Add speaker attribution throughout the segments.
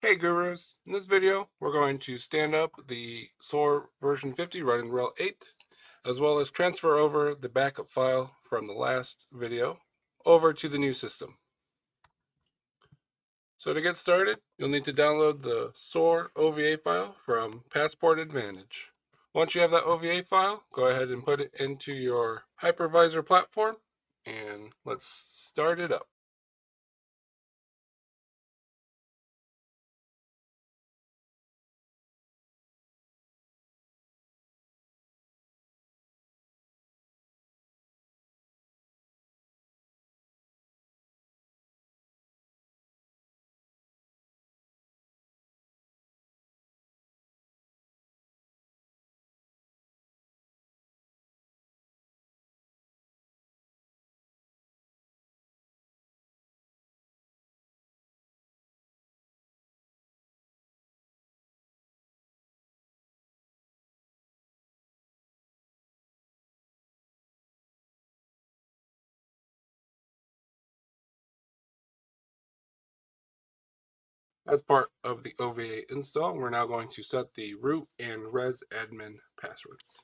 Speaker 1: Hey Gurus, in this video we're going to stand up the SOAR version 50 running rel 8, as well as transfer over the backup file from the last video over to the new system. So to get started, you'll need to download the SOAR OVA file from Passport Advantage. Once you have that OVA file, go ahead and put it into your hypervisor platform, and let's start it up. As part of the OVA install, we're now going to set the root and res admin passwords.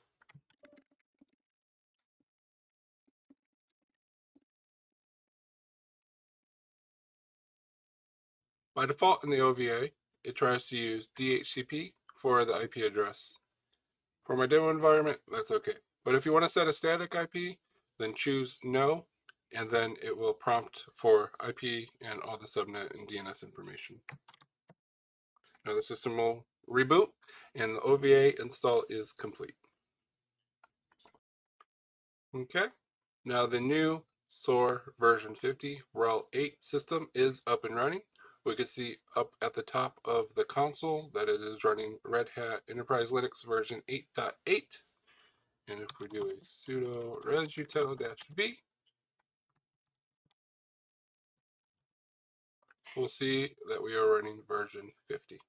Speaker 1: By default in the OVA, it tries to use DHCP for the IP address. For my demo environment, that's okay. But if you want to set a static IP, then choose no, and then it will prompt for IP and all the subnet and DNS information. Now the system will reboot, and the OVA install is complete. Okay, now the new SOAR version 50 rel 8 system is up and running. We can see up at the top of the console that it is running Red Hat Enterprise Linux version 8.8. And if we do a sudo resutel-v, we'll see that we are running version 50.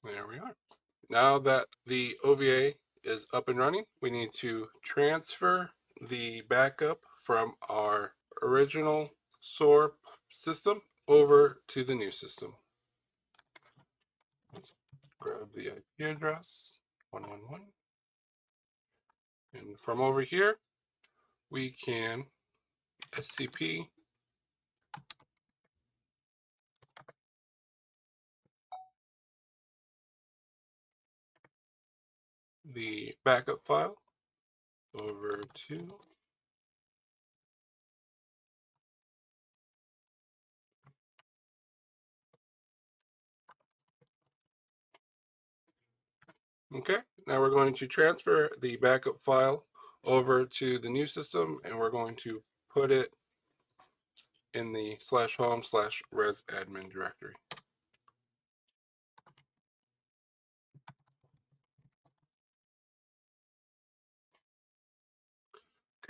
Speaker 1: There we are. Now that the OVA is up and running, we need to transfer the backup from our original SOAR system over to the new system. Let's grab the IP address, 111. And from over here, we can SCP the backup file over to Okay, now we're going to transfer the backup file over to the new system, and we're going to put it in the /home/resadmin directory.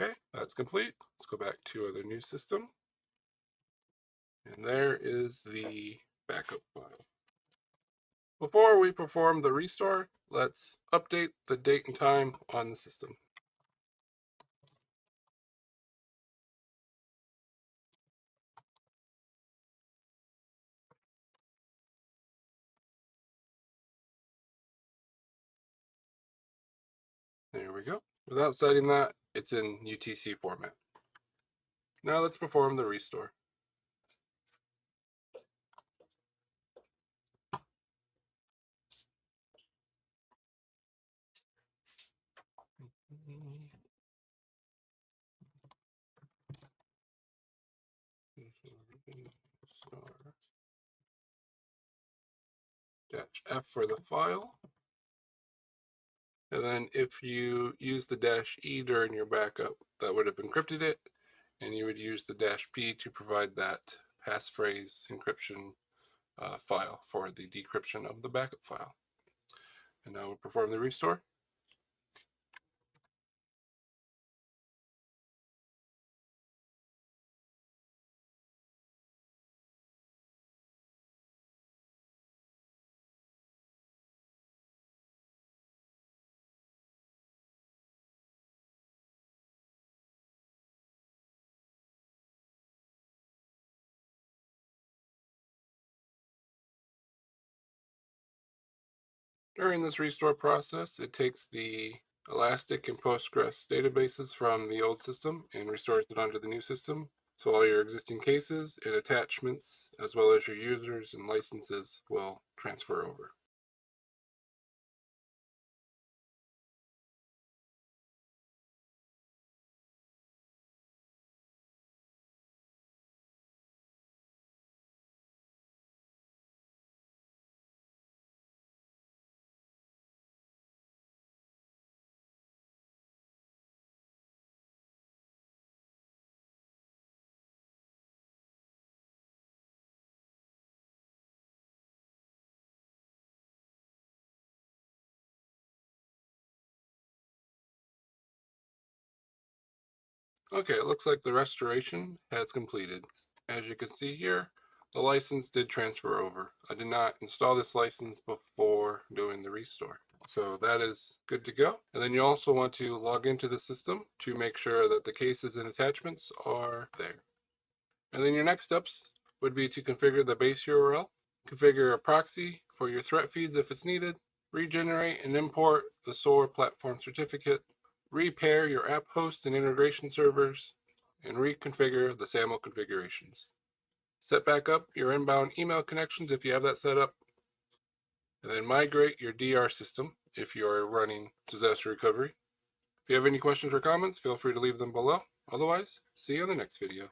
Speaker 1: Okay, that's complete. Let's go back to the new system. And there is the backup file. Before we perform the restore, let's update the date and time on the system. There we go. Without setting that, it's in UTC format. Now let's perform the restore. -F for the file. And then if you use the -E during your backup, that would have encrypted it, and you would use the -P to provide that passphrase encryption file for the decryption of the backup file. And now we'll perform the restore. During this restore process, it takes the Elastic and Postgres databases from the old system and restores it onto the new system. So all your existing cases and attachments, as well as your users and licenses, will transfer over. Okay, it looks like the restoration has completed. As you can see here, the license did transfer over. I did not install this license before doing the restore. So that is good to go. And then you also want to log into the system to make sure that the cases and attachments are there. And then your next steps would be to configure the base URL, configure a proxy for your threat feeds if it's needed, regenerate and import the SOAR platform certificate, repair your app host and integration servers, and reconfigure the SAML configurations. Set back up your inbound email connections if you have that set up, and then migrate your DR system if you are running disaster recovery. If you have any questions or comments, feel free to leave them below. Otherwise, see you on the next video.